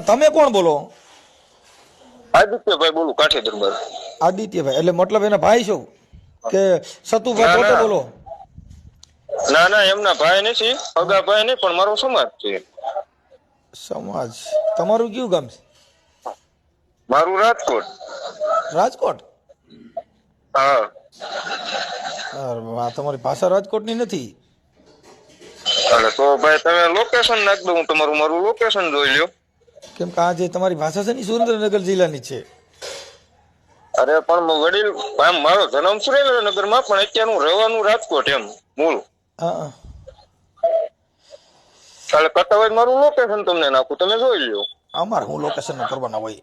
તમે કોણ બોલો? આદિત્યભાઈ બોલું, કાઠી દરબાર. આદિત્યભાઈ એટલે મતલબ એના ભાઈ છો કે સતુભાઈ પોતે બોલો? ના ના, એમના ભાઈ નથી, અગા ભાઈ નહીં, પણ મારો સમાજ છે. સમાજ? તમારું કયું ગામ છે? મારું રાજકોટ. રાજકોટ? હા. તમારી ભાષા રાજકોટની નથી. એટલે તો ભાઈ તમે લોકેશન નાખ દો, હું તમારું મારું લોકેશન જોઈ લ્યો. કેમ કે આ જે તમારી ભાષા છે ને સુરેન્દ્રનગર જિલ્લાની છે. અરે પણ વડીલ, આમ મારો જન્મ સુરેન્દ્રનગરમાં, પણ અત્યારે હું રહેવાનું રાજકોટ એમ મૂળ. હા. એટલે કરતા હોય મારું લોકેશન તમને નાખું, તમે જોઈ લ્યો. અમારે હું લોકેશન નું કરવાના હોય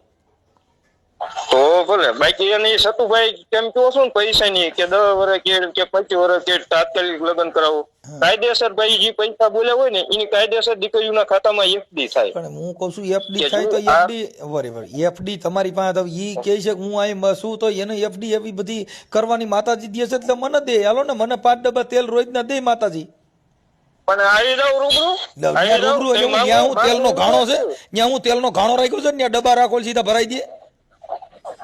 તો ભલે. બાકી એની સતુભાઈ કેમ કહો છો ને, પૈસા ની કે 10 વર્ષ કે 25 વર્ષ કે તાત્કાલિક લગ્ન કરાવો, કાયદેસર ભાઈ જે પૈસા બોલ્યા હોય ને એની કાયદેસર દીકરીઓના ખાતામાં એફડી થાય. પણ હું કઉ છું એફડી થાય તો એફડી બરાબર, એફડી તમારી પાસે ઈ કહે છે કે હું આ શું, તો એને એફડી એવી બધી કરવાની માતાજી દે છે એટલે મને દે. હાલો ને, મને 5 ડબ્બા તેલ રોજના દે માતાજી. પણ આવી જાવ રૂબરૂ. રૂબરૂ એટલે ત્યાં હું તેલનો ઘાણો છે, ત્યાં હું તેલનો ઘાણો રાખ્યો છે ને, ત્યાં ડબ્બા રાખો સીધા ભરાઈ દે.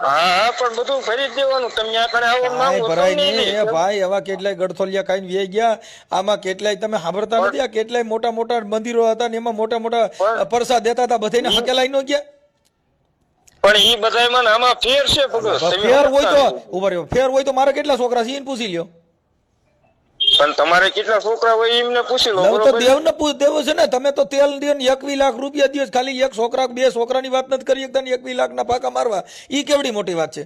હા પણ બધું ભરી દેવાનું. તમે આ કણે આવો માંગો ભરાય નહીં એ ભાઈ. એવા કેટલાય ગડથોલિયા ખાઈને વે ગયા. આમાં કેટલાય તમે સાંભળતા નથી, આ કેટલાય મોટા મોટા મંદિરો હતા ને એમાં મોટા મોટા પરસાદ દેતા હતા, બધાને હકેલાઈ ન ગયા. પણ ઈ બધાયમાં આમાં ફેર છે. ફેર હોય તો ઉભા રહ્યો, ફેર હોય તો મારે કેટલા છોકરા છે એને પૂછી લ્યો. પણ તમારે કેટલા છોકરા હોય એમને પૂછી લો. તો દેવને દેવો છે ને. તમે તો તેલ દે 21 લાખ રૂપિયા દે, ખાલી એક છોકરા 2 છોકરાની વાત નથી કરી શકતા ને 21 લાખના ફાંકા મારવા, ઈ કેવડી મોટી વાત છે.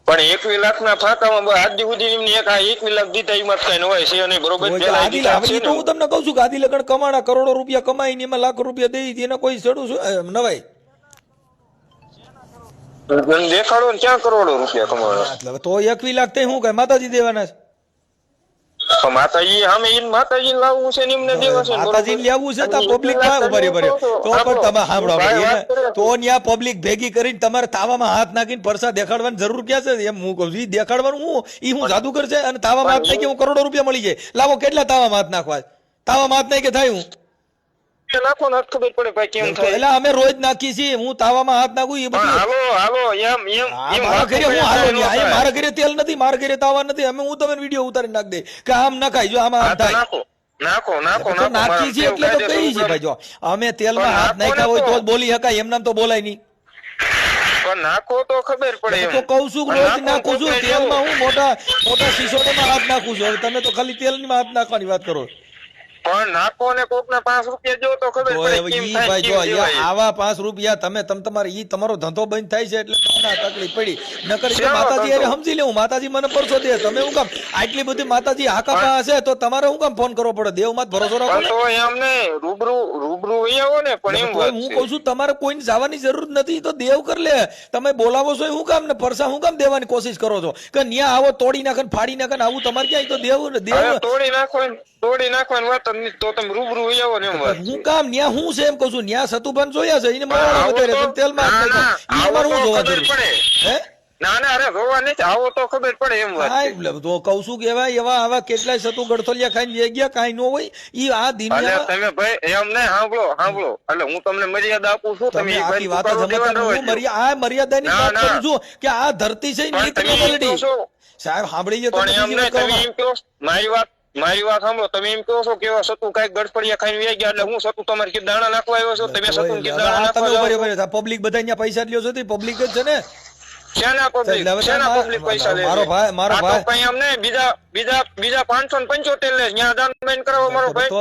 પણ 21 લાખના ફાંકામાં આજ સુધી એમને 21 લાખ દીધા એમાં કઈ ન હોય છે અને બરોબર. હું તમને કઉ છું કે આદિ લગન કમાણા કરોડો રૂપિયા કમાઈ ને એમાં લાખ રૂપિયા દઈ એને કોઈ ચડું નવાય દેખાડો ને ક્યાં કરોડો રૂપિયા કમાણા. તો 21 લાખ થઈ શું કઈ માતાજી દેવાના છે? માતાજી સામે માતાજી લાવવું છે ને એમને દેવા છે. માતાજી લેવું છે તો પબ્લિક તો પણ તમે સાંભળો, તો ત્યાં પબ્લિક ભેગી કરીને તમારે તાવામાં હાથ નાખીને પરસા દેખાડવાની જરૂર ક્યાં છે? એમ હું કહું છું, દેખાડવાનું હું જાદુગર છે અને તાવામાં હાથ નાખી હું કરોડો રૂપિયા મળી જાય. લાવો કેટલા તાવામાં હાથ નાખવા? તાવામાં હાથ નાખી થાય હું નાખો ને ખબર પડે ભાઈ કેમ થાય. એટલે અમે રોજ નાખી છીએ, હું તાવામાં હાથ નાખું એ બધું. મારા ઘરે તેલ નથી, મારા ઘરે તાવા નથી. અમે હું તમને વિડીયો ઉતારી નાખ દે કે આમ નખાય, જો આમાં આમ થાય. નાખી છીએ એટલે તો કહી છે ભાઈ. જો અમે તેલમાં હાથ નાખ્યા હોય તો બોલી શકાય, એમ નામ તો બોલાય નહીં. નાખો તો ખબર પડે. તો કઉ છું રોજ નાખું છું તેલમાં, હું મોટા મોટા સિસોડામાં હાથ નાખું છું. તમે તો ખાલી તેલમાં હાથ નાખવાની વાત કરો. પણ નાખો ને કોક ને 5 રૂપિયા જો તો ખબર પડે. આવા 5 રૂપિયા તમે તમારે ઈ તમારો ધંધો બંધ થાય છે એટલે તકલીફ પડી. નકર માતાજી અરે સમજી લેવું, માતાજી મને પરસો દે. તમે હું કામ આટલી બધી માતાજી હાકા હશે તો તમારે હું કામ ફોન કરવો પડે? દેવ માં ભરોસો રાખો ને. એમને રૂબરૂ આવો ને. પણ એમ હું કઉ છું તમારે કોઈને જવાની જરૂર નથી, તો દેવ કર લે. તમે બોલાવો છો હું કામ ને પરસા હું કામ દેવાની કોશિશ કરો છો કે ન્યા આવો તોડી નાખે ફાડી નાખે આવું તમારે ક્યાંય? તો દેવ તોડી નાખવાની વાત તો તમે રૂબરૂ આવો ને. હું કામ ન્યા હું છે એમ કઉ છું. ન્યા સતુભાન જોયા છે એને મારવાના વધારે તમે તેલમાં અમારે હું જોવા જરૂર હે? ના ના, અરે જોવા નથી, આવો તો ખબર પડે એમ વાત. તો કઉ છું કે એવા આવા કેટલાય સતુ ગડથોલિયા ખાઈને વે ગયા, કાઈ ન હોય ઈ આ દુનિયા. તમે ભાઈ એમ નહીં, સાંભળો એટલે હું તમને મર્યાદા આપું છું. તમે આખી વાત મર્યાદાની વાત કરું છું કે આ ધરતી છે સાહેબ સાંભળી મારી વાત સાંભળો. તમે એમ કહો છો કે સતુ કઈક ગડફડિયા ખાઈને વે ગયા એટલે હું સતુ તમારે કે દાણા નાખવા આવ્યો છો? તમે સતુ કે દાણા નાખવા પબ્લિક બધા પૈસા લ્યો છો, પબ્લિક જ છે ને. પૈસા લે મારો ભાઈ અમને બીજા 575 લે ત્યાં દાન બેન કરાવો મારો ભાઈ.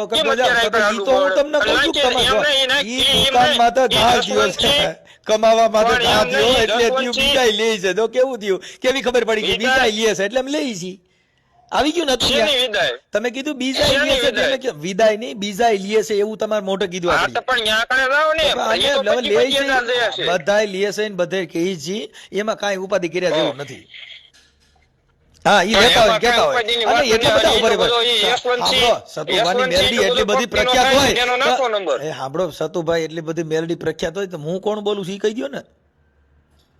કમાવા માટે એટલે બીજા લે છે તો કેવું થયું? કેવી ખબર પડી કે બીજા લે છે એટલે અમે લઈ છીએ? આવી ગયું નથી. તમે કીધું બીજા વિદાય નહીં, બીજા લે છે એવું તમારે મોઢે કીધું. બધા લે છે ને બધે કહી છે, એમાં કઈ ઉપાધિ કર્યા જેવું નથી. હા ઈ લેતા હોય કેતા હોય અને એટલા બધા ઉપર સતુભાઈ મેલડી એટલી બધી પ્રખ્યાત હોય. સાંભળો સતુભાઈ એટલી બધી મેલડી પ્રખ્યાત હોય તો હું કોણ બોલું છું ઈ કહી દો ને.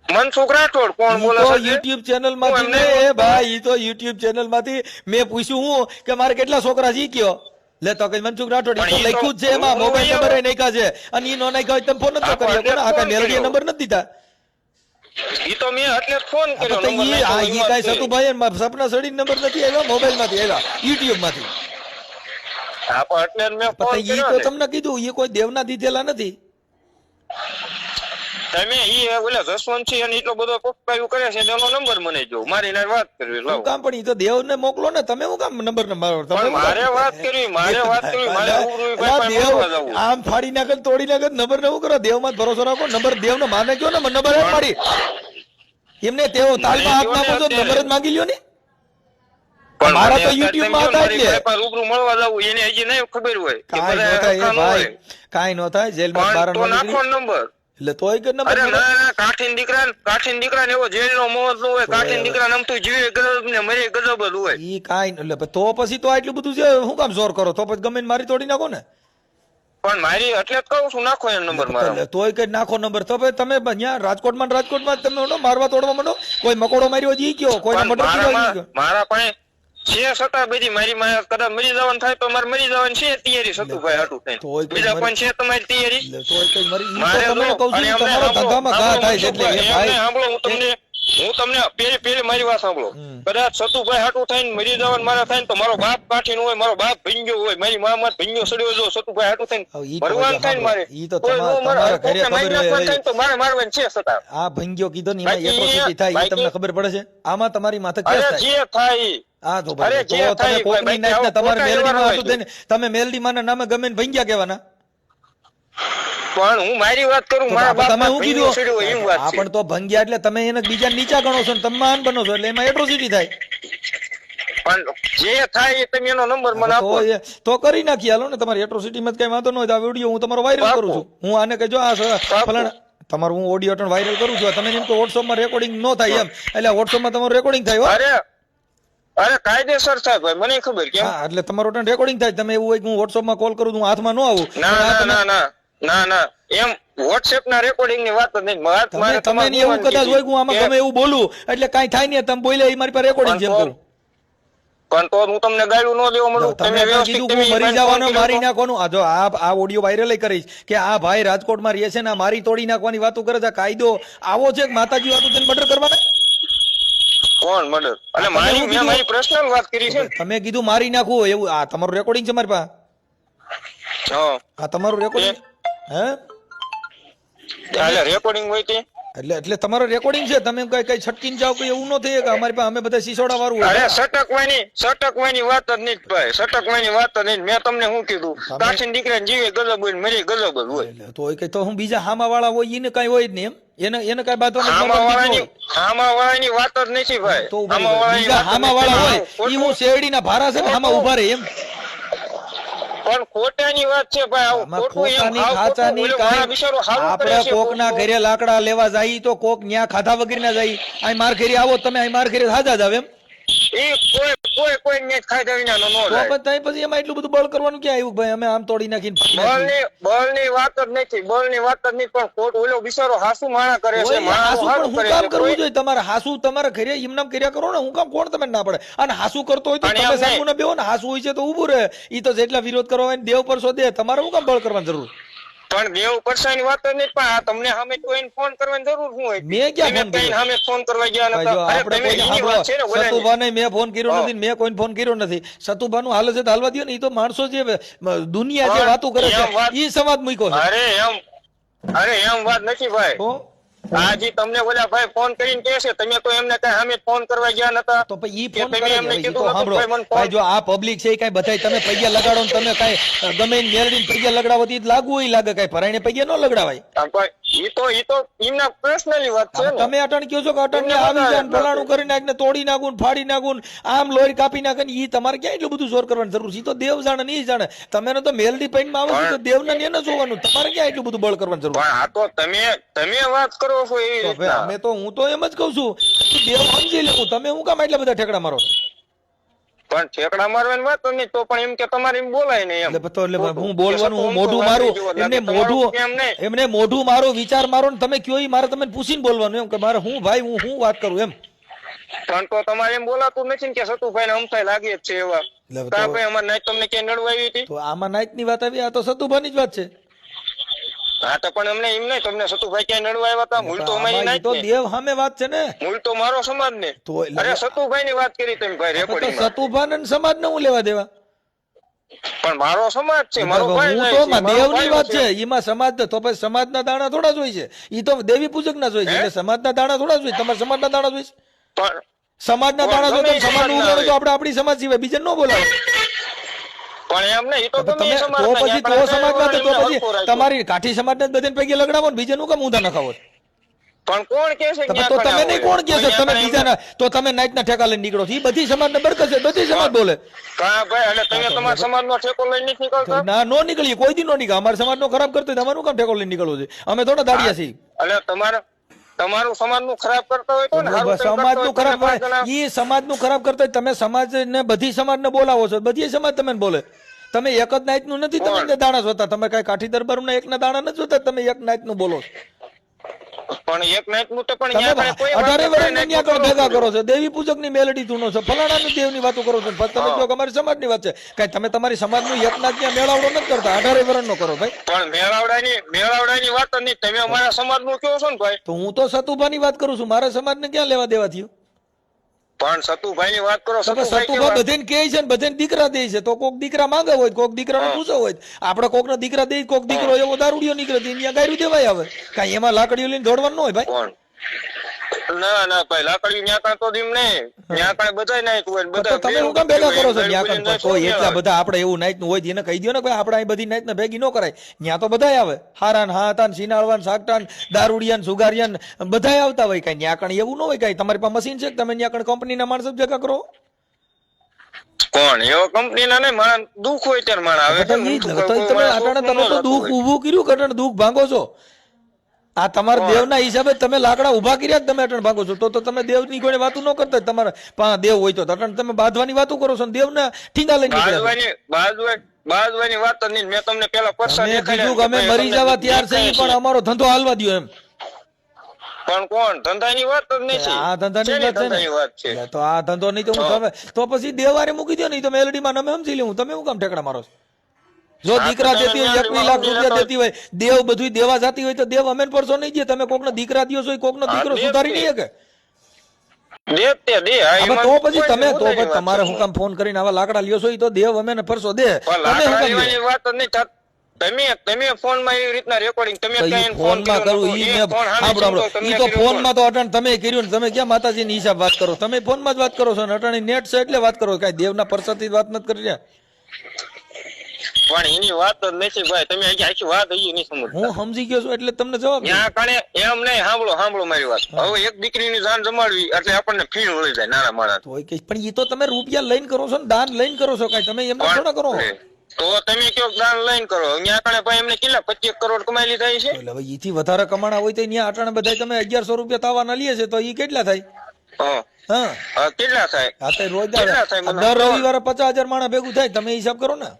મનસુખ રાઠોડ કોણ બોલે છે? યુટ્યુબ ચેનલ માંથી ભાઈ, ઈ તો યુટ્યુબ ચેનલ માંથી મેં પૂછ્યું હું કે મારે કેટલા છોકરા છે કયો લે તો કઈ મનસુખ રાઠોડ ઈ તો પણ ઈ તો- લખ્યું જ છે એમાં મોબાઈલ નંબર નાખ્યા છે અને ઈ નો નાખ્યા હોય તમે ફોન નતો કરી શકો ને આ કઈ મેલડી નંબર નથી દીધા ઈ તો મેં એટલે જ ફોન કર્યો તો નંબર ઈ નાખ્યો આ ઈ એમાં કાઈ જ છે. સતુભાઈ સપના સડી નંબર નથી આવ્યા મોબાઈલ માંથી આવ્યા યુટ્યુબ માંથી હા પણ એટલે જ મેં ફોન ઈ કર્યો તો ને. તમને કીધું ઈ કોઈ દેવના દીધેલા નથી તમે ઈ ઓલા જસવંતસિંહ અને એટલો બધો પપ્પાયું કરે છે એનો નંબર મને જો મારી એને વાત કરવી શું લાવો. કામ પણ ઈ તો દેવને મોકલો ને તમે શું કામ નંબર ને મારો તમે પણ શું કામ? મારે વાત કરવી મારે ઉરુભાઈ પાસે દેવ મળવા જાવું. આમ ફાડી નાખે ને તોડી નાખે નંબર ને શું કરો દેવમાં જ ભરોસો રાખો નંબર દેવને માને કયો ને નંબર જ મારી એમને તેઓ તાલમાં હાથ નાખો છો નંબર જ માંગી લ્યો ને પણ મારા મને તો અત્યારે YouTube તમે માં કહો ને હતા જ મારી ને. ભાઈ પાસે રૂબરૂ મળવા જાવું એને હજી નહીં ખબર હોય કે કાંઈ બધા નો થાય હરખા એ ન ભાઈ હોય. કાંઈ નો થાય જેલમાં બહાર પણ તો નો નાખો નીકળી નંબર. એટલે તોય કે નંબર અરે મળે. ના ના કાઠીન દીકરા ને એવો જેલનો મોહ ન હોય કાઠીન દીકરા ને આમ તો જીવે ગજબ ને મરે ગજબ જ હોય. ઈ કાંઈ એટલે તો પછી તો આટલું બધું છે શું કામ જોર કરો તો પછી ગમે એને મારી તોડી નાખો ને પણ મારી એટલે જ કહું છું નાખો એનો નંબર મારો. એટલે તોય કે નાખો નંબર તો પછી તમે અહીંયા રાજકોટમાં ને રાજકોટમાં જ તમે માંડો મારવા તોડવા માંડો કોઈ મકોડો માર્યો હોય ઈ કયો કોઈને પણ મર્ડર કર્યો ઈ કયો. મારા પાસે છે છતાં બધી મારી માં કદાચ મરી જવાનું થાય તો મારે મરી જવાની છે તૈયારી સતુભાઈ હાટું તોય થઈને કઈ બીજા મરી- કોઈ છે તમારી તૈયારી એટલે તોય કઈ મરી ઈ મારે તો તમને જો, કહું છું અને ઈ અમને તમારા ધંધામાં ઘા થાય છે એટલે એ ભાઈ સાંભળો હું તમને પેલી મારી વાત સાંભળો કદાચ સતુભાઈ હાટું થઈને મરી જવાનું મારા થાય ને તો મારો બાપ કાઠીનો હોય મારો બાપ ભીંજો હોય મારી મામા ભીંજો સડ્યો જો સતુભાઈ હાટું થઈને હવે ઈ તો મરવાનું થાય ને મારે ઈ તો કોઈ તમારા- નો મરે. તમારા ઘરે કોકને મારી ખબર હોય નાખવાનું થાય ને તો મારે મારવાની છે છતાં આ ભંગ્યો કીધો ને એમાં બાકી એટ્રોસિટી થાય ઈ બાકી- તમને ખબર પડે છે આમાં તમારી માથે કેસ અરે થાય જે થાય ઈ. આ તો અરે ભાઈ જે તો થાય તમે કોકની ભાઈ, નાખને આવું તમારે ખોટા મેલડીમાં વ્યવહાર હતું તેને તમે મેલડીમાંના નામે ગમે ને ભંગ્યા કહેવાના પણ હું મારી વાત કરું તો મારા તમે બાપ શું ભીંજો કીધું સડ્યો હોય એમ વાત આ છે પણ તો ભંગ્યા એટલે તમે એને બીજા નીચા ગણો છો ને તમે મહાન બનો છો એટલે એમાં એટ્રોસિટી થાય પણ જે થાય એ તમે એનો નંબર મને આપો તો કરી નાખી હાલો ને તમારી એટ્રોસિટીમાં કઈ વાંધો ન હોય તો આ વિડીયો હું તમારો વાયરલ કરું છું હું આને કહેજો આ ફલાણા તમારું હું ઓડિયો ટન વાયરલ કરું છું તમે એમ તો વોટ્સઅપમાં રેકોર્ડિંગ ન થાય એમ એટલે વોટ્સઅપમાં તમારું રેકોર્ડિંગ થાય હો. અરે કાયદેસર થાય ભાઈ મને ખબર કેમ હા એટલે તમારું ટન રેકોર્ડિંગ થાય તમે એવું હોય કે હું વોટ્સઅપમાં કોલ કરું હું હાથમાં ન આવું ના ના ના ના ના ના એમ વોટ્સએપ ના રેકોર્ડિંગ ની વાત જ નહીં મારે તમે ની એવું કદાચ હોય કે હું આમાં ગમે એવું બોલું એટલે કાંઈ થાય નહીં તમે બોલ્યા એ મારી પાસે રેકોર્ડિંગ છે એમ કહું. પણ તો હું તમને ગાળું ન દેવા મળું તમે કીધું કે હું મરી જવાનું મારી નાખવાનું આ જો આ ઓડિયો વાયરલ કરીશ કે આ ભાઈ રાજકોટમાં રહે છે ને આ મારી તોડી નાખવાની વાતો કરે છે આ કાયદો આવો છે કે માતાજી વાતો તેને મર્ડર કરવાના કોણ મર્ડર અને મારી મેં મારી પર્સનલ વાત કરી છે તમે કીધું મારી નાખવું એવું આ તમારું રેકોર્ડિંગ છે મારી પાસે હા આ તમારું રેકોર્ડિંગ હે એટલે રેકોર્ડિંગ હોય તે એટલે તમારો રેકોર્ડિંગ છે તમે કઈ કઈ છટકીને જાવ કે એવું ન થાય કે અમારી પાસે અમે બધા શીશોડા વાળું અરે હોય સટકવાની વાત જ નહીં ભાઈ સટકવાની વાત જ નહીં મેં તમને શું કીધું કાઠીન દીકરાને જીવે ગજબ હોય ને મરી ગજબ જ હોય એટલે તો કે તો હું બીજા હામા વાળા હોય એને કઈ હોય જ નહીં એમ એને કઈ બાતો હામા વાળાની વાત જ નથી ભાઈ તો બીજા હામા વાળા હોય ઈ હું શેરડીના ભારા છે ને હામા ઉભા રહે એમ પણ ખોટાની વાત છે ભાઈ આવું આમાં ખોટું એમ ખોટાની હાવ ખાચાની ખોટું. ઓલો મારા બિચારો હારું કરે આપણે છે કોકના ખોટું. ઘરે લાકડા લેવા જાય તો કોક ન્યા ખાધા વગર ના જાય અહીં માર ઘરે આવો તમે અહીં માર ઘરે હાજા જ આવે એમ ઈ કોઈ ને ખાધા વિનાનો ન તો જાય. પછી પછી એમાં એટલું બધું બળ કરવાનું ક્યાં આવ્યું ભાઈ અમે આમ તોડી નાખીને બળની વાત જ નથી બળની વાત જ નહીં પણ ખોટ ઓલો બિચારો હાસુ માણા કરે છે ઓય, માણસ હાસુ હારું પણ હું કરે કામ છે કરવું કોઈ- જોઈએ તમારે હાસુ તમારે ઘરે એમનામ કર્યા કરો ને હું કામ કોણ તમે ના પડે અને હાસુ કરતો હોય તો અને તમે એમ સામું ના બેહો ને હાસુ હોય છે તો ઊભું રહે ઈ તો જેટલા વિરોધ કરવા હોય ને દેવ પર શોધે તમારે હું કામ બળ કરવાની જરૂર પણ દેવ પરસાની વાત જ નહીં પણ આ તમને સામે કોઈને ફોન કરવાની જરૂર શું હોય મેં ક્યાં તમે ફોન કર્યો? કઈ સામે ફોન કરવા ગયા ભાઈ જો નતા અરે આપણે તમે કોઈ એની વાત છે ને સાંભળો, ઓલાની. સતુભાને મેં ફોન કર્યો નથી ને મેં કોઈને ફોન કર્યો નથી સતુભાનું હાલે છે તો હાલવા દ્યો ને ઈ તો માણસો જે દુનિયા જે વાતો કરે છે એમ વાત- ઈ સમાજ મૂક્યો છે અરે એમ વાત નથી ભાઈ તો આજે તમને ઓલા ભાઈ ફોન કરીને કહે છે તમે તો એમને કઈ સામે ફોન કરવા ગયા નતા તો પછી ઈ કે ફોન તમે કરે છે. એમને ઈ કીધું તો નતું સાંભળો ભાઈ મને ફોન- ભાઈ જો આ પબ્લિક છે ઈ કાંઈ બધાય તમે પૈયા લગાડો ને તમે કાંઈ ગમે એને મેરડીને પૈયા લગાડવો તો ઈ લાગવું ય લાગે કાંઈ ભરાઈને પૈયા ન લગાડવાય આમ ભાઈ, ઈ તો એમના પર્સનલી વાત છે ને તમે અટણ કયો છો કે અટણ ને આવી જાય ને ફલાણું કરી નાખ ને તોડી નાખું ને ફાડી નાખું ને આમ લોહી કાપી નાખે ને ઈ તમારે ક્યાં એટલું બધું જોર કરવાની જરૂર છે ઈ તો દેવ જાણે ને ઈ જાણે તમે તો મેલડી પૈનમાં આવે છે તો દેવને ને એને જોવાનું તમારે ક્યાં એટલું બધું બળ કરવાની જરૂર પણ આ તો તમે વાત કરો છો એવી તો રીતના અમે તો હું તો એમ જ કઉ છું કે દેવ સમજી લેવું તમે હું કામ એટલા બધા ઠેકડા મારો પણ ઠેકડા મારવાની વાત જ નહીં તો પણ એમ કે તમારે એમ બોલાય ને એમ એટલે તો એટલે હું બોલવાનું હું મોઢું મારું એમને મોઢું મારું વિચાર મારો ને તમે કયો ઈ મારે તમે પૂછીને બોલવાનું એમ કે મારે હું ભાઈ હું વાત કરું એમ પણ તો તમારે એમ બોલાતું નથી ને કે સતુભાઈ ને અમથાય લાગે જ છે એવા એટલે કા ભાઈ અમાર નાઈટ તમને ક્યાં નડવા આવી હતી? તો આમાં નાઈટ ની વાત આવી, આ તો સતુભાની જ વાત છે. હા તો પણ અમને એમ નહીં, તમને સતુભાઈ ક્યાં નડવા આવ્યા હતા? મૂળ તો અમારી આમાં ઈ નાઈટ તો ને. દેવ સામે વાત છે ને. મૂળ તો મારો સમાજ ને. તો એટલે અરે સતુભાઈ ની વાત કરી તમે ભાઈ તો રેકોર્ડિંગમાં. સતુભાન અને સમાજ ને હું લેવા દેવા? પણ મારો સમાજ છે, મારો ભાઈ હું જાય તો છે, મારો દેવની ભાઈ વાત છે. છે, એમાં સમાજ તો પછી સમાજના દાણા થોડા જ હોય છે, ઈ તો દેવી પૂજક ના જ હોય છે, એટલે સમાજના દાણા થોડા જ હોય. તમારા સમાજના દાણા જ હોય છે. પણ સમાજના દાણા જો તમે સમાજનું ઉગાડો તો આપણે આપણી સમાજ સિવાય બીજા ન બોલાવો. પણ એમ નહીં, ઈ તો તમે તમે તો સમાજના, પછી ત્યાં તો સમાજના તો એમને પછી હરખું રાખ્યું. તમારી કાઠી સમાજને જ બધાને પૈકી લગડાવો ને બીજાનું કેમ ઊંધા નખાવો? પણ કોણ કે છે તો તમે નહીં કોણ કે છે? તમે બીજાના તો તમે નાઈટના ઠેકા લઈને નીકળો છો. ઈ બધી સમાજને બરકત છે, બધી સમાજ બોલે. કા ભાઈ, એટલે તમે તમારા સમાજનો ઠેકો લઈને નથી નીકળતા? ના નો નીકળીએ, કોઈ દી નો નીકળે. અમારા સમાજનો ખરાબ કરતો હોય તો અમારું કામ ઠેકો લઈને નીકળવું છે? અમે થોડા દાડિયા છીએ. એટલે તમારું સમાજનું ખરાબ કરતા હોય તો ને, હારું તમે સમાજનું કરતા હોય ખરાબ તો તમે ઈ સમાજનું ખરાબ કરતા હોય. તમે સમાજને બધી સમાજને બોલાવો છો, બધી સમાજ તમને બોલે. તમે એક જ નાઈટનું નથી તમે દાણા જોતા. તમે કઈ કાઠી દરબારના એકના દાણા નથી જોતા, તમે એક નાઈટનું બોલો છો. પણ એક નાઈટનું તો પણ તમે ન્યા કાંઈ કોઈ વાત 18 નથી, વર્ષની ન્યા નાઈટનું ભેગા કરો છો, દેવી પૂજકની મેલડી ધૂનો છો, ફલાણાની દેવની વાતો કરો છો, પછી તમે કહો કે અમારી સમાજની વાત છે. કઈ તમે તમારી સમાજનું એક ના ત્યાં મેળાવડો નથી કરતા, 18 વર્ષનો કરો ભાઈ. પણ મેળાવડાની વાત જ નહીં. તમે અમારા સમાજનું કહો છો ને ભાઈ. તો હું તો સતુભાની વાત કરું છું, મારા સમાજને ક્યાં લેવા દેવા થયું? પણ સતુભાઈની વાત કરો. સતુભાઈ બધાને કહે છે ને બધાને દીકરા દે છે, તો કોક દીકરા માંગે હોય, કોક દીકરાનો પૂછો હોય. આપણે કોકને દીકરા દે, કોક દીકરો એવો દારૂડિયો નીકળે ત્યાં ગાયરું દેવાય આવે. કાંઈ એમાં લાકડીઓ લઈને દોડવાનું ન હોય ભાઈ. કોણ? ના ભાઈ, લાકડીયું ન્યા કાં તો દીમ નહીં, ન્યા કાંઈ બધાય નાઈટ હોય ને તો બધા તમે હું કામ ભેગા કરો છો? ન્યા કાંઈ તો એટલા બધા આપણે એવું નાઈટ નું હોય એને કહી દો ને ભાઈ, આપણે અહીં બધી નાઈટ ને ભેગી ન કરાય. ન્યા તો બધાય આવે, હારા ને હાતા ને સિનાળવા ને સાકટા ને દારૂડિયા ને સુગારિયા ને બધાય આવતા હોય. કઈ ન્યા કણ એવું ન હોય. કઈ તમારી પાસે મશીન છે કે તમે ન્યા કણ કંપનીના માણસો ભેગા કરો? કોણ એવો કંપનીના નહીં, માણસ દુઃખ હોય ત્યારે માણસ આવે છે. તમે તો દુઃખ ઊભું કર્યું કે અટાણે દુઃખ ભાંગો છો? આ તમારા દેવના હિસાબે તમે લાકડા ઉભા કર્યા જ તમે અટણ ભાગો છો. તો તમે દેવની કોઈ વાતો ન કરતા. તમારા પાસે દેવ હોય તો અટણ તમે બાંધવાની વાતો કરો છો, દેવના ઠીંગા લઈને નીકળ્યા. બાજવાની વાત જ નહીં. મેં તમને પેલા પરસા કીધું કે અમે મરી જવા તૈયાર છે, પણ અમારો ધંધો હાલવા દો એમ. પણ કોણ? ધંધાની વાત જ નહીં છે. આ ધંધાની વાત છે. તો આ ધંધો નહીં તો હું તો પછી દેવારે મૂકી દો. નહીં તો મેલડીમાં અમે સમજી લેવું. તમે શું કામ ઠેકડા મારો છો? જો દીકરા દેતી હોય 21 લાખ રૂપિયા દેતી હોય, દેવ બધું દેવા જતી હોય તો દેવ અમે પરસો નહીં દે. તમે કોકનો દીકરા દિયો છો, કોકનો દીકરો સુધારી નહીં શકે. તો પછી તમે તો પછી તમારે હું કામ ફોન કરીને આવા લાકડા લ્યો છો? એ તો દેવ અમે ને પરસો દે. તમે ફોનમાં એવી રીતના રેકોર્ડિંગ તમે ફોનમાં કરું ઈ તો ફોનમાં તો અટાણ તમે કર્યું ને તમે ક્યાં માતાજીની હિસાબ વાત કરો? તમે ફોનમાં જ વાત કરો છો ને અટાણી નેટ છે એટલે વાત કરો. કઈ દેવના પરસાથી વાત નથી કરી રહ્યા. પણ એની વાત જ નથી ભાઈ. તમે આખી વાત નહીં સમજતા. હું સમજી ગયો છું એટલે તમને જવાબ ત્યાં કણે એમ નહીં. સાંભળો મારી વાત. હવે એક દીકરીની જાન જમાડવી એટલે આપણને ફીણ વળી જાય નાના માણસ. પણ એ તો તમે રૂપિયા લઈને કરો છો ને દાન લઈને કરો છો. કઈ તમે એમ થોડા કરો. તો તમે કયો દાન લઈને કરો? ત્યાં કણે ભાઈ એમને કેટલા 25 કરોડ કમાઈ લીધા છે. એટલે હવે ઈથી વધારે કમાણા હોય તો ત્યાં અટાણે બધા તમે 1100 રૂપિયા તાવાના લઈએ છે તો ઈ કેટલા થાય? હા કેટલા થાય? હા તો રોજ દર રવિવારે 50,000 માણસ ભેગું થાય. તમે હિસાબ કરો ને.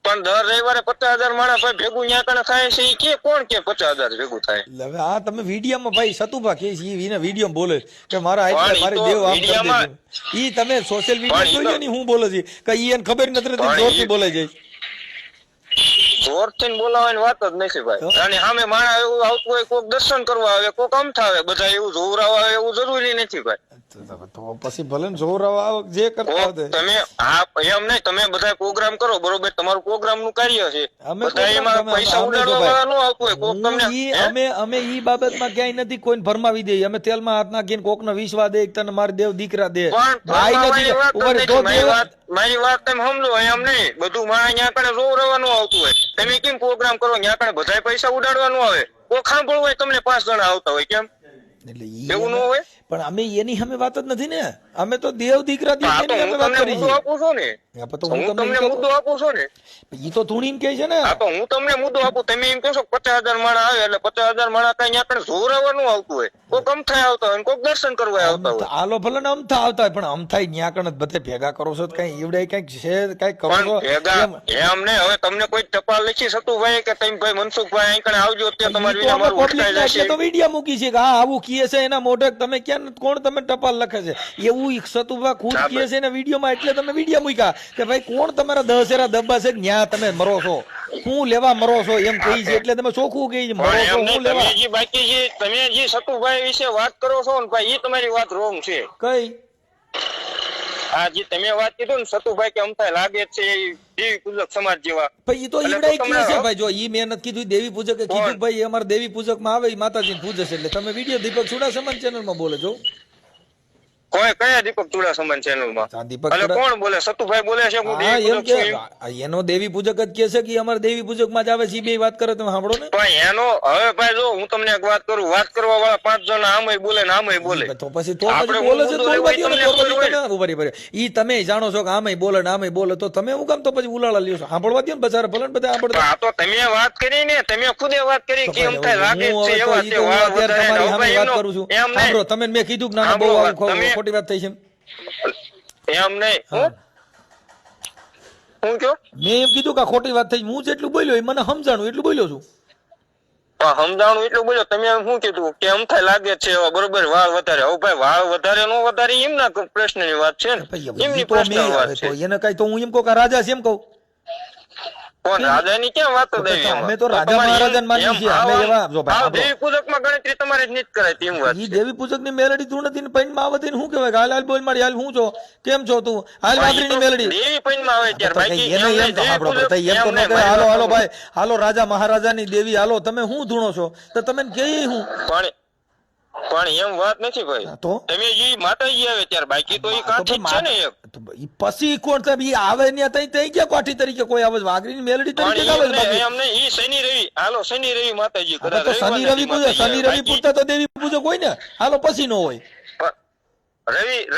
પણ દર રવિવારે 50,000 માણસ ભાઈ ભેગું ત્યાં કણે થાય છે. ઈ કે કોણ કે 50,000 ભેગું થાય? હવે આ તમે વિડીયોમાં ભાઈ સતુભા કે છે ઈને વિડીયો બોલે કે મારા આટલા મારી દેવ આમ કરી દે. ઈ તમે સોશિયલ મીડિયા જોઈ લો ને હું બોલે છે કે ઈ એને ખબર નથી રહેતી જોરથી બોલે છે. જોરથી બોલાવાની વાત જ નથી ભાઈ. અને સામે માણસ એવું આવતું હોય, કોક દર્શન કરવા આવે, કોક અમથા આવે, બધા એવું જોવરાવા આવે એવું જરૂરી નથી ભાઈ. તો પછી ભલે જોવરાવા જે કરતા હોય તમે એમ નહીં. તમે બધા પ્રોગ્રામ કરો બરોબર, તમારું પ્રોગ્રામ નું કાર્ય છે. બધા એમાં પૈસા ઉડાડવા વાળા ન આવતું હોય. કોક તમને અમે ઈ બાબતમાં ક્યાંય નથી કોઈને ફરમાવી દઈએ. અમે તેલમાં હાથ નાખીને કોકનો વિશ્વાસ દે તને મારી દેવ દીકરા દે. મારી વાત તમે સમજો. એમ નહીં બધું માણસ ત્યાં કણે જોવરાવાનું આવતું હોય. તમે કેમ પ્રોગ્રામ કરો ત્યાં કણે બધા પૈસા ઉડાડવાનું આવે? કોઈ સાંભળવું હોય તમને 5 જણા આવતા હોય કેમ? એવું ન હોય. પણ અમે એની અમે વાત જ નથી ને. અમે તો દેવ દીકરા વાત કરી છે. હું તમને મુદ્દો આપું છું ને. ઈ તો ધૂણીને કહે છે ને. હું તમને મુદ્દો આપું. તમે એમ કહો છો 50,000 માણસ આવે એટલે 50,000 માણસ કઈ ત્યાં જોરાવાનું આવતું હોય. કોઈક અમથા આવતા હોય, કોઈક દર્શન કરવા આવતા હોય. આલો ભલે ને અમથા આવતા હોય, પણ અમથા ત્યાં કણ બધે ભેગા કરો છો કઈ ઈવડે કઈક છે કઈક કરો છો એમ ને. હવે તમને કોઈ ટપાલ લખી શકતું ભાઈ કે તમે ભાઈ મનસુખભાઈ અહીં કણે આવજો ત્યાં તમારી તો વિડીયો મૂકી છે કે હા આવું કીએ છે એના મોઢે તમે ક્યાં મહેનત કોણ તમે ટપાલ લખે છે એવું સતુભા ખુદ કહે છે ને વિડીયોમાં, એટલે તમે વિડીયો મૂક્યા કે ભાઈ કોણ તમારા દશેરા દબ્બા છે ન્યા તમે મરો છો, હું લેવા મરો છો એમ કહી છે, એટલે તમે ચોખ્ખું કહી મરો છો હું લેવા. બાકી જે તમે જે સતુભાઈ વિશે વાત કરો છો ને ભાઈ, એ તમારી વાત રોંગ છે. કઈ આ જે તમે વાત કીધું ને સતુભાઈ કે અમથા લાગે છે દેવી પૂજક સમાજ જેવા, ભાઈ ઈ તો ઈવડાઈ કહે છે ભાઈ, જો ઈ મહેનત કીધું દેવી પૂજકે કીધું ભાઈ અમારે દેવી પૂજક માં આવે માતાજી પૂજે છે, એટલે તમે વિડીયો દીપક ચુડાસમા ચેનલ માં બોલે છો. કોઈ કયા દીપક ચુડાસમા ચેનલ માં દીપક કોણ બોલે? સતુભાઈ બોલે છે હું દેવી પૂજક છું. એનો દેવી પૂજક જ કે છે કે અમારે દેવી પૂજક માં જ આવે છે, બે વાત કરે તમે સાંભળો ને. પણ એનો હવે ભાઈ જો હું તમને એક વાત કરું, વાત કરવા વાળા 5 જણા આમય બોલે ને આમય બોલે, તો પછી બોલે છે ઈ તમે જાણો છો કે આમય બોલે ને આમય બોલે, તો તમે હું કામ તો પછી ઉલાળા લ્યો છો? સાંભળવા દો ને બચારા ભલે ને બધા સાંભળતા. તો તમે વાત કરી ને, તમે ખુદે વાત કરી કે એમ થાય લાગે છે એવા તે તમારી વાત કરું છું. સાંભળો તમે મેં કીધું કે ના બહુ ખોટી વાત થઈ છે એમ નહીં. હું કયો મેં એમ કીધું કે ખોટી વાત થઈ, હું જેટલું બોલ્યો એ મને સમજાણું એટલું બોલ્યો છું. સમજાણું એટલું બોલ્યો. તમે શું કીધું કે એમ થાય લાગે છે બરોબર વાળ વધારે. હવે ભાઈ વાળ વધારે નો વધારે એમના પ્રશ્નની વાત છે ને, એમની પ્રશ્ન વાત છે. એને કઈ તો હું એમ કહું કે રાજા છે એમ કહું, પણ રાજાની ક્યાં વાત દેવી? અમે તો રાજા મહારાજા માની છીએ. અમે એવા જો ભાઈ દેવી પૂજક માં ગણતરી તમારે જ નથી કરાય તેમ વાત. ઈ દેવી પૂજક ની મેલડી તું નથી ને પૈન માં આવે તેને શું કહેવાય? હાલ હાલ બોલ મારી હાલ હું છો કેમ છો તું હાલ વાઘરી ની મેલડી દેવી પૈન માં આવે ત્યારે બાકી એમ તો આપણો એમ તો ન કહે હાલો હાલો ભાઈ હાલો રાજા મહારાજા ની દેવી હાલો તમે હું ધૂણો છો તો તમે કે હું પણ એમ વાત નથી ભાઈ. તો તમે જે માતાજી આવે ત્યારે બાકી તો એ કાઠી છે ને એક. પછી કોણ સાહેબ ઈ આવે ને તઈ ગયા કાઠી તરીકે કોઈ આવે વાઘરી ની મેલડી તરીકે આવે બાકી એમ નહીં. ઈ શનિ રવિ હાલો શનિ રવિ માતાજી કરે તો શનિ રવિ પૂજક શનિ રવિ પૂજતા તો દેવી પૂજક હોય ને હાલો પછી નો હોય.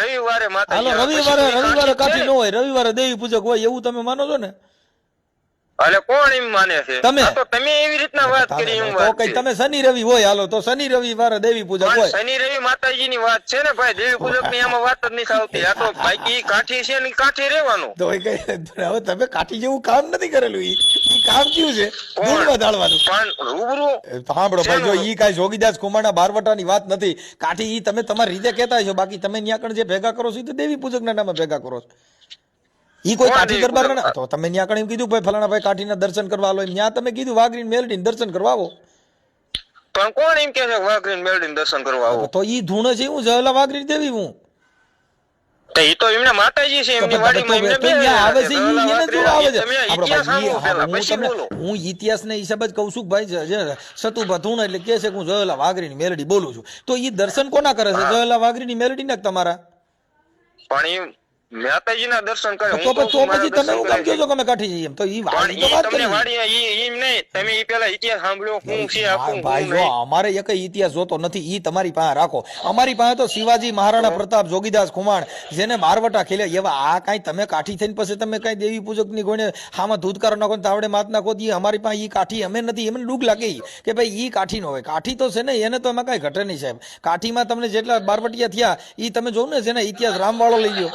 રવિવારે માતાજી હાલો રવિવારે કાઠી નો હોય, રવિવારે દેવી પૂજક હોય એવું તમે માનો છો ને? અલે કોણ એમ માને છે? તમે એવી રીતના વાત કરી એમ વાત કઈ તમે શનિ રવિ હોય હાલો તો શનિ રવિવારે દેવી પૂજક હોય. શનિ રવિ માતાજી ની વાત છે ને ભાઈ, દેવી પૂજક ની આમાં વાત જ નથી આવતી. આ તો બાકી કાઠી છે ને કાઠી રહેવાનું. તો હવે તમે કાઠી જેવું કામ નથી કરેલું, ઈ કામ કયું છે ધૂળમાં ઢાળવાનું. પણ રૂબરૂ સાંભળો ભાઈ જો ઈ કાઈ જોગીદાસ કુમારના બારવટા ની વાત નથી. કાઠી ઈ તમે તમારી રીતે કહેતા છો, બાકી તમે ન્યા કણ જે ભેગા કરો છો ઈ તો દેવી પૂજક ના નામે ભેગા કરો છો. ઈ કોઈ કાઠી દરબાર ના તો તમે ન્યા કણ એમ કીધું ભાઈ ફલાણા ભાઈ કાઠી ના દર્શન કરવા આલો, ન્યા તમે કીધું વાઘરી મેલડી દર્શન કરવા આવો. પણ કોણ એમ કે છે વાઘરી મેલડી દર્શન કરવા આવો? તો ઈ ધૂણ છે હું જલા વાઘરી દેવી હું ઈ તો એમને માતાજી છે, એમની વાડીમાં એમને બે આવે છે ઈ એને જો આવે છે. હું ઇતિહાસ ને હિસાબ જ કહું છું ભાઈ, જે સતુભા ધૂણ એટલે કે છે હું જલા વાઘરી ની મેલડી બોલું છું, તો ઈ દર્શન કોના કરે છે? જલા વાઘરી ની મેલડી ના તમારા. પણ માતાજી ના દર્શન કરે તો પછી તમે હું કામ કહો છો કે અમે કાઠી જઈએ? તો ઈ વાડી તો વાત કરી એમ નહીં. તમે ઈ પેલા ઇતિહાસ સાંભળ્યો હું છે આખું ભાઈ જો અમારે એક ઇતિહાસ જોતો નથી, ઈ તમારી પાસે રાખો. અમારી પાસે તો શિવાજી મહારાણા પ્રતાપ જોગીદાસ ખુમાણ જેને બારવટા ખેલ્યા એવા આ કાઈ તમે કાઠી થઈને પછી તમે કઈ દેવી પૂજક ની ગોણે હામાં ધૂતકાર નાખો તાવડે માત નાખો, ઈ અમારી પાસે ઈ કાઠી અમે નથી. એમને ડૂગ લાગે કે ભાઈ ઈ કાઠી નો હોય. કાઠી તો છે ને એને તો એમાં કઈ ઘટે નહીં સાહેબ. કાઠીમાં તમને જેટલા બારવટિયા થયા ઈ તમે જોવો ને જેને ઇતિહાસ રામવાળો લઈ ગયો,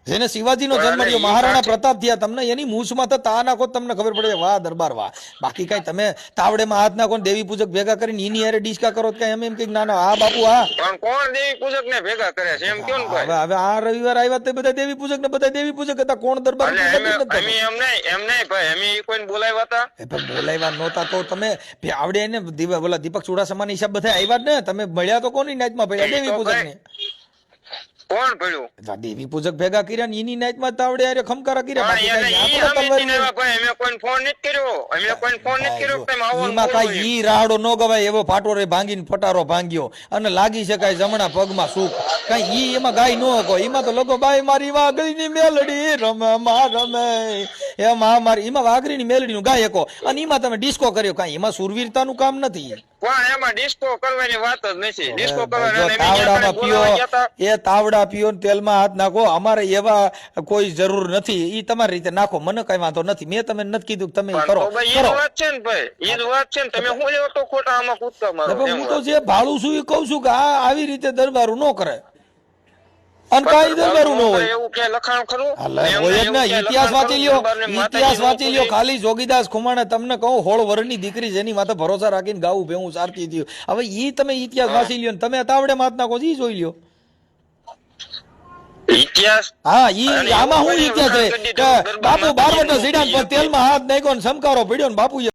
જેને શિવાજી નો જન્મ થયો, મહારાણા પ્રતાપ થયા, તમને એની મૂછમાં તો તા નાખો તમને ખબર પડે વાહ દરબાર વાહ. બાકી કઈ તમે તાવડેમાં હાથ નાખો દેવી પૂજક ભેગા કરીને એની હારે ડિસ્કા કરો કઈ એમ એમ કઈક ના ના હા બાપુ હા. પણ કોણ દેવી પૂજક ને ભેગા કરે છે એમ કેમ ભાઈ? હવે આ રવિવાર આવ્યા તે બધા દેવી પૂજક ને બધા દેવી પૂજક હતા. કોણ દરબાર એમ નહીં ભાઈ, અમે કોઈને બોલાવ્યા હતા? બોલાવ્યા નહોતા તો તમે આવડે ને બોલા દીપક ચુડાસમા ની હિસાબ બધા આવ્યા જ ને. તમે મળ્યા તો કોની નાચમાં ભેગા દેવી પૂજક ને કોણ પડ્યું? દેવી પૂજક ભેગા કર્યા ને એની નાઈટ માં તાવડે આરે ખમકારા કર્યા. ઈ રાહડો નો ગવાય એવો ફાટો રે ભાંગીને ફટારો ભાંગ્યો અને લાગી શકાય જમણા પગમાં સુખ. કઈ ઈ એમાં ગાય નો કહો. એમાં તો લોકો બાઈ મારી વાઘરી ની મેલડી રમે માં રમે એમાં મારી એમાં વાઘરી ની મેલડી નું ગાય કહો અને એમાં તમે ડિસ્કો કર્યો. કઈ એમાં સુરવીરતા નું કામ નથી. પણ એમાં ડિસ્કો કરવાની વાત જ નથી. ડિસ્કો તાવડામાં પીઓ એ તાવડા પીઓ તેલમાં હાથ નાખો. અમારે એવા કોઈ જરૂર નથી. ઈ તમારી રીતે નાખો, મને કઈ વાંધો નથી. મેં તમે નથી કીધું તમે કરો વાત છે ને ભાઈ, ઈ વાત છે ને. તમે હું એવો તો ખોટા આમાં કૂદકા મારો. હું તો જે ભાળું છું એ કઉ છું કે આ આવી રીતે દરબારું ન કરે. અને કાંઈ દરબારું ન હોય. એવું કે લખાણ ખરું અલા, હોય જ ને. ઇતિહાસ વાંચી લ્યો, ઇતિહાસ વાંચી લ્યો. ખાલી જોગીદાસ ખુમાણે તમને કહું 16 વર્ષની દીકરી જેની માથે ભરોસા રાખીને ગાવું ભેવું સારતી થયું. હવે ઈ તમે ઇતિહાસ વાંચી લ્યો ને તમે તાવડે માત નાખો ઈ જોઈ લ્યો. ઇતિહાસ હા, ઈ આમાં શું ઇતિહાસ છે કે બાપુ 12 સીડા તેલમાં હાથ નાખ્યો ને સમકારો પડ્યો ને બાપુએ